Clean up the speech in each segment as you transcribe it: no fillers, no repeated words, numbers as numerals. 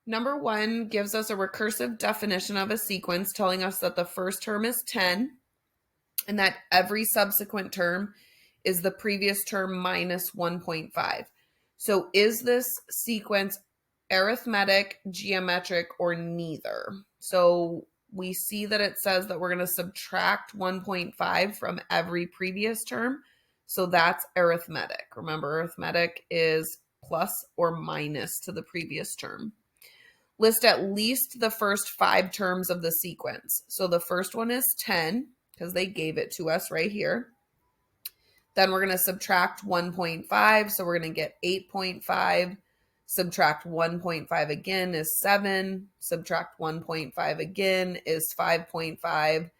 Number 1 gives us a recursive definition of a sequence telling us that the first term is 10 and that every subsequent term is the previous term minus 1.5. So is this sequence arithmetic, geometric, or neither? So we see that it says that we're going to subtract 1.5 from every previous term. So that's arithmetic. Remember, arithmetic is plus or minus to the previous term. List at least the first 5 terms of the sequence. So the first one is 10 because they gave it to us right here. Then we're going to subtract 1.5. So we're going to get 8.5. Subtract 1.5 again is 7. Subtract 1.5 again is 5.5.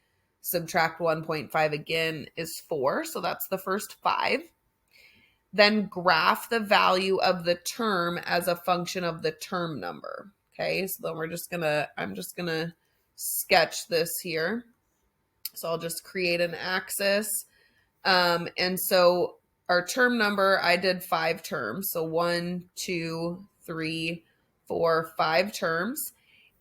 Subtract 1.5 again is 4. So that's the first 5. Then graph the value of the term as a function of the term number. Okay, so then I'm just gonna sketch this here. So I'll just create an axis. And so our term number, I did 5 terms. So 1, 2, 3, 4, 5 terms.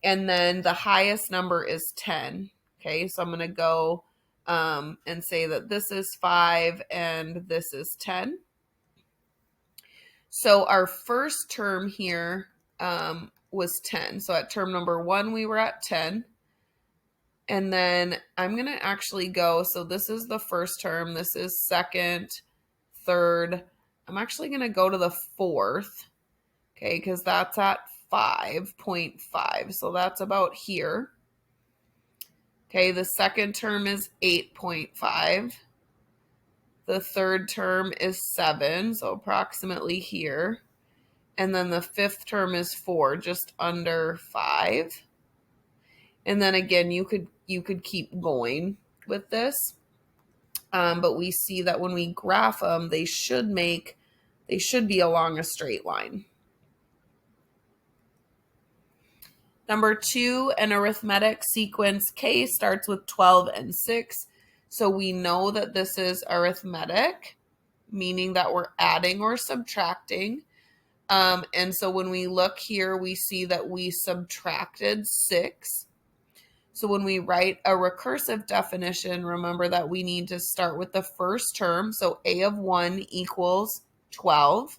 And then the highest number is 10. Okay, so I'm going to go and say that this is 5 and this is 10. So our first term here was 10. So at term number 1, we were at 10. And then I'm going to actually go, so this is the first term, this is second, third. I'm actually going to go to the fourth, okay, because that's at 5.5. So that's about here. Okay, the second term is 8.5. The third term is 7, so approximately here. And then the fifth term is 4, just under 5. And then again, you could keep going with this. But we see that when we graph them, they should be along a straight line. Number 2, an arithmetic sequence K starts with 12 and 6. So we know that this is arithmetic, meaning that we're adding or subtracting. And so when we look here, we see that we subtracted 6. So when we write a recursive definition, remember that we need to start with the first term. So a of 1 equals 12.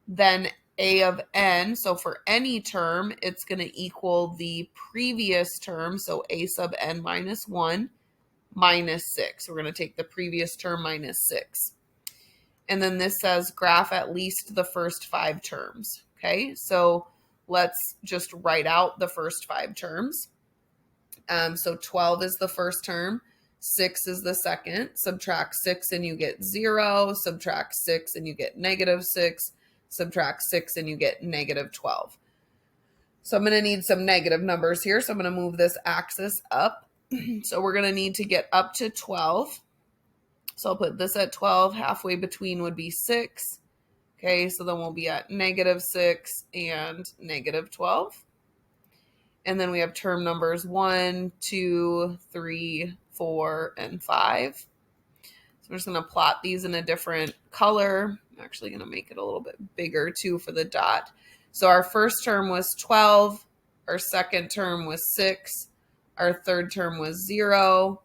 Then a of n, so for any term, it's going to equal the previous term. So a sub n minus 1 minus 6. We're going to take the previous term minus 6. And then this says graph at least the first 5 terms. Okay, so let's just write out the first 5 terms. So 12 is the first term, 6 is the second, subtract 6 and you get 0, subtract 6 and you get negative 6, subtract 6 and you get negative 12. So I'm going to need some negative numbers here, so I'm going to move this axis up. So we're going to need to get up to 12. So I'll put this at 12, halfway between would be 6. Okay, so then we'll be at negative 6 and negative 12. And then we have term numbers 1, 2, 3, 4, and 5. So we're just going to plot these in a different color. I'm actually going to make it a little bit bigger too for the dot. So our first term was 12. Our second term was 6. Our third term was 0.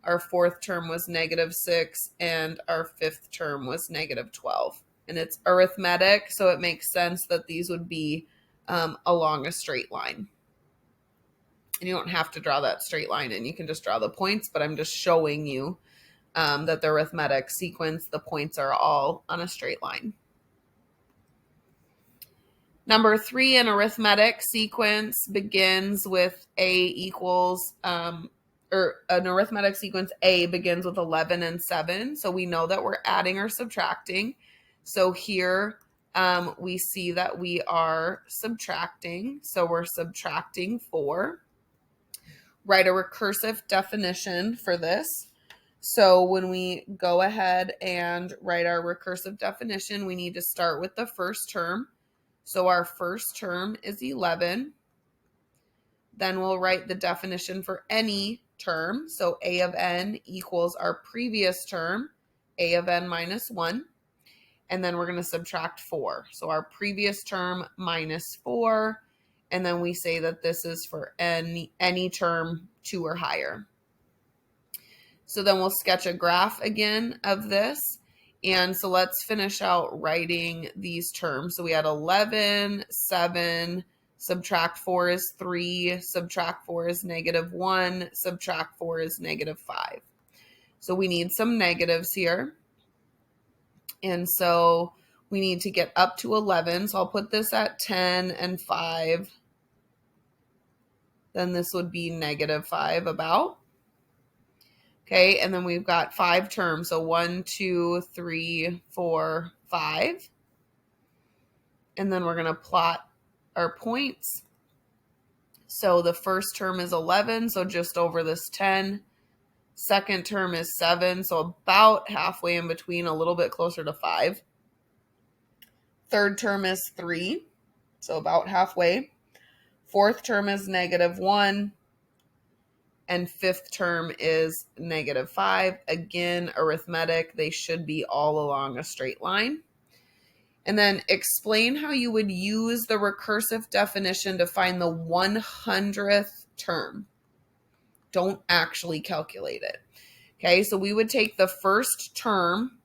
Our fourth term was negative 6. And our fifth term was negative 12. And it's arithmetic, so it makes sense that these would be along a straight line. And you don't have to draw that straight line in. You can just draw the points, but I'm just showing you that the arithmetic sequence, the points are all on a straight line. Number 3, an arithmetic sequence begins with A equals, or an arithmetic sequence A begins with 11 and 7. So we know that we're adding or subtracting. So here we see that we are subtracting. So we're subtracting 4. Write a recursive definition for this. So when we go ahead and write our recursive definition, we need to start with the first term. So our first term is 11. Then we'll write the definition for any term. So a of n equals our previous term, a of n minus 1. and then we're going to subtract 4. So our previous term minus 4, and then we say that this is for any term 2 or higher. So then we'll sketch a graph again of this. And so let's finish out writing these terms. So we had 11, 7, subtract 4 is 3, subtract 4 is -1, subtract 4 is -5. So we need some negatives here. And so we need to get up to 11. So I'll put this at 10 and 5. Then this would be -5 about. Okay, and then we've got 5 terms. So 1, 2, 3, 4, 5. And then we're going to plot our points. So the first term is 11, so just over this 10. Second term is 7, so about halfway in between, a little bit closer to 5. Third term is 3, so about halfway. Fourth term is -1. And fifth term is -5. Again, arithmetic, they should be all along a straight line. And then explain how you would use the recursive definition to find the 100th term. Don't actually calculate it. Okay, so we would take the first term,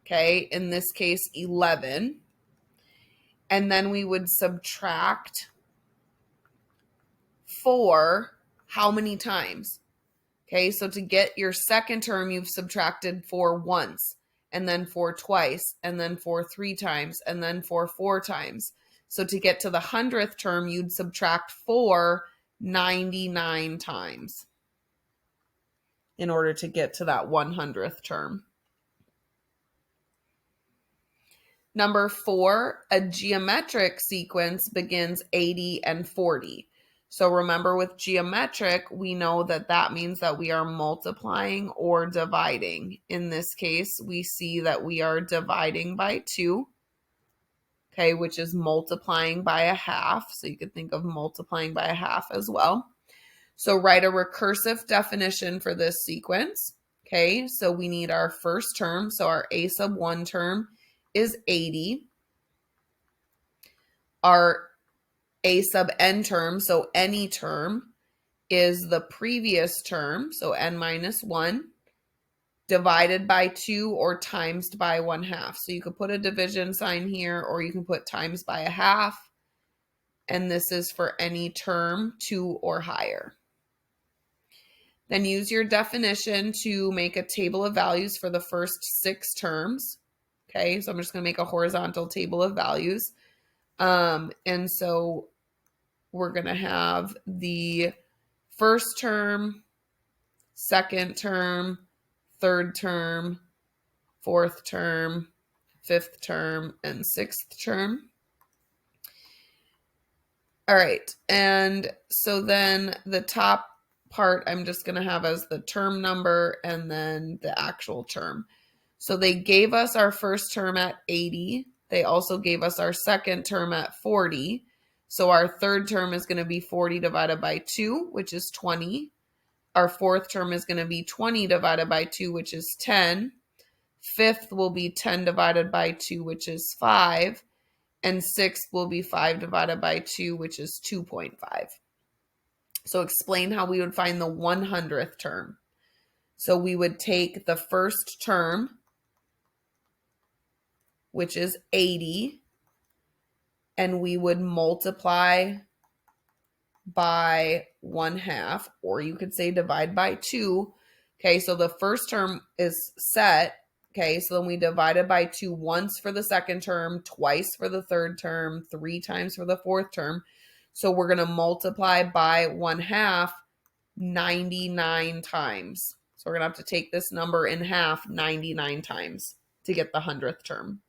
okay, in this case 11, and then we would subtract 4 how many times? Okay, so to get your second term, you've subtracted 4 once, and then 4 twice, and then 4 3 times, and then 4 4 times. So to get to the 100th term, you'd subtract 4 99 times in order to get to that 100th term. Number 4, a geometric sequence begins 80 and 40. So remember, with geometric, we know that that means that we are multiplying or dividing. In this case, we see that we are dividing by 2, okay, which is multiplying by a half. So you could think of multiplying by a half as well. So write a recursive definition for this sequence. Okay, so we need our first term. So our a sub 1 term is 80. Our a sub n term, so any term, is the previous term, so n minus 1, divided by 2 or times by 1/2. So you could put a division sign here, or you can put times by a half, and this is for any term 2 or higher. Then use your definition to make a table of values for the first 6 terms. Okay, so I'm just going to make a horizontal table of values. And so we're going to have the first term, second term, third term, fourth term, fifth term, and sixth term. All right, and so then the top part I'm just going to have as the term number and then the actual term. So they gave us our first term at 80. They also gave us our second term at 40. So our third term is going to be 40 divided by 2, which is 20. Our fourth term is going to be 20 divided by 2, which is 10. Fifth will be 10 divided by 2, which is 5. And sixth will be 5 divided by 2, which is 2.5. So explain how we would find the 100th term. So we would take the first term, which is 80, and we would multiply by 1/2, or you could say divide by 2. Okay, so the first term is set. Okay, so then we divided by 2 once for the second term, twice for the third term, 3 times for the fourth term. So we're going to multiply by 1/2 99 times. So we're going to have to take this number in half 99 times to get the 100th term.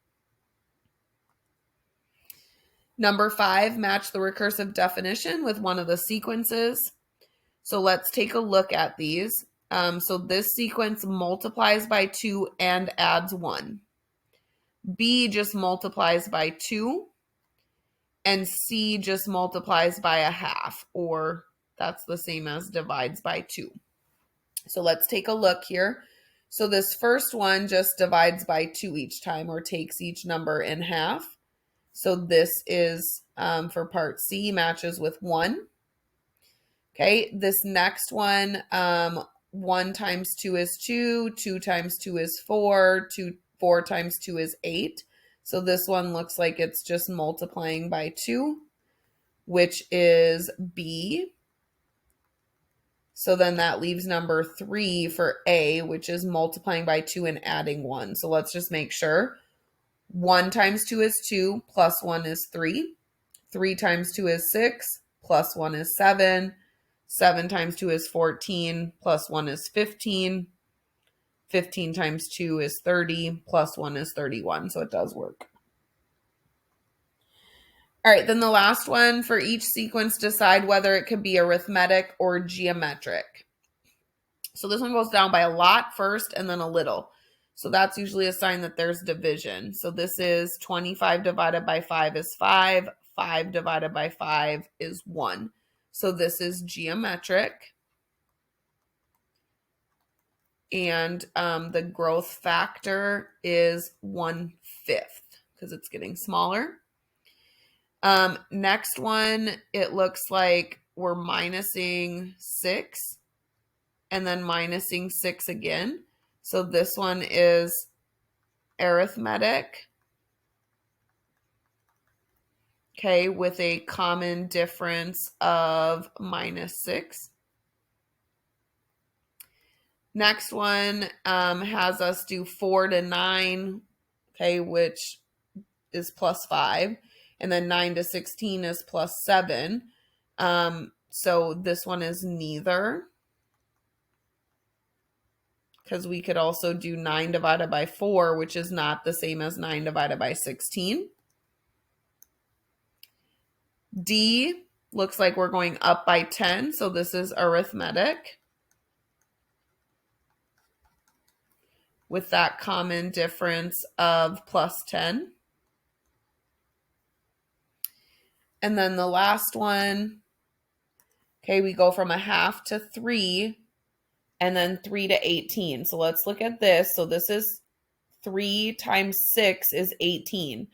Number 5, match the recursive definition with one of the sequences. So let's take a look at these. So this sequence multiplies by 2 and adds 1. B just multiplies by 2. And C just multiplies by a half, or that's the same as divides by 2. So let's take a look here. So this first one just divides by 2 each time, or takes each number in half. So this is, for part C, matches with 1. Okay, this next one, 1 times 2 is 2, 2 times 2 is 4, 4 times 2 is 8. So this one looks like it's just multiplying by 2, which is B. So then that leaves number 3 for A, which is multiplying by 2 and adding 1. So let's just make sure. 1 times 2 is 2, plus 1 is 3. 3 times 2 is 6, plus 1 is 7. 7 times 2 is 14, plus 1 is 15. 15 times 2 is 30, plus 1 is 31, so it does work. All right, then the last one, for each sequence, decide whether it could be arithmetic or geometric. So this one goes down by a lot first and then a little. So that's usually a sign that there's division. So this is 25 divided by 5 is 5. 5 divided by 5 is 1. So this is geometric. And the growth factor is 1/5 because it's getting smaller. Next one, it looks like we're minusing 6 and then minusing 6 again. So this one is arithmetic. Okay, with a common difference of -6. Next one has us do 4 to 9, okay, which is +5. And then 9 to 16 is +7. So this one is neither, because we could also do 9 divided by 4, which is not the same as 9 divided by 16. D looks like we're going up by 10, so this is arithmetic, with that common difference of +10. And then the last one, okay, we go from 1/2 to 3, and then 3 to 18. So let's look at this. So this is 3 times 6 is 18.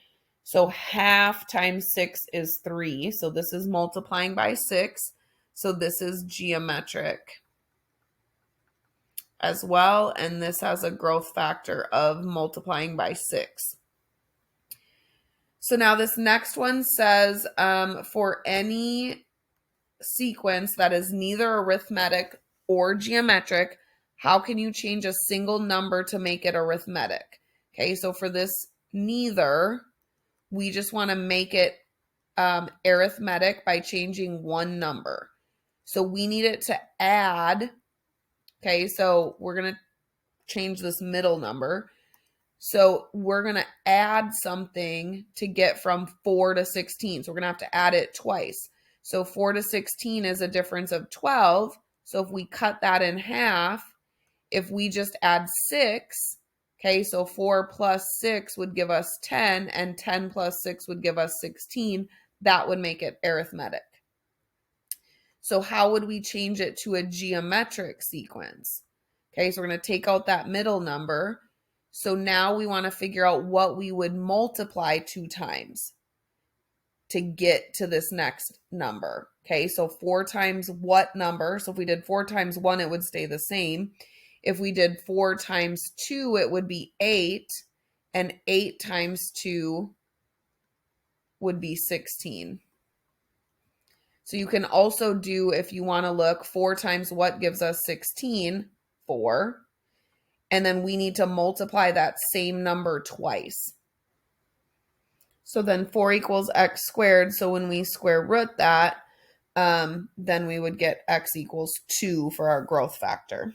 So 1/2 times 6 is 3. So this is multiplying by 6. So this is geometric as well. And this has a growth factor of multiplying by 6. So now this next one says, for any sequence that is neither arithmetic or geometric, how can you change a single number to make it arithmetic? Okay, so for this neither, we just want to make it arithmetic by changing one number. So we need it to add. Okay, so we're going to change this middle number. So we're going to add something to get from 4 to 16. So we're going to have to add it twice. So 4 to 16 is a difference of 12. So if we cut that in half, if we just add 6, okay, so 4 plus 6 would give us 10, and 10 plus 6 would give us 16. That would make it arithmetic. So how would we change it to a geometric sequence? Okay, so we're going to take out that middle number. So now we want to figure out what we would multiply 2 times to get to this next number. Okay, so 4 times what number? So if we did 4 times 1, it would stay the same. If we did 4 times 2, it would be 8. And 8 times 2 would be 16. So you can also do, if you want to look, 4 times what gives us 16? 4. And then we need to multiply that same number twice. So then 4 equals x squared. So when we square root that, then we would get x equals 2 for our growth factor.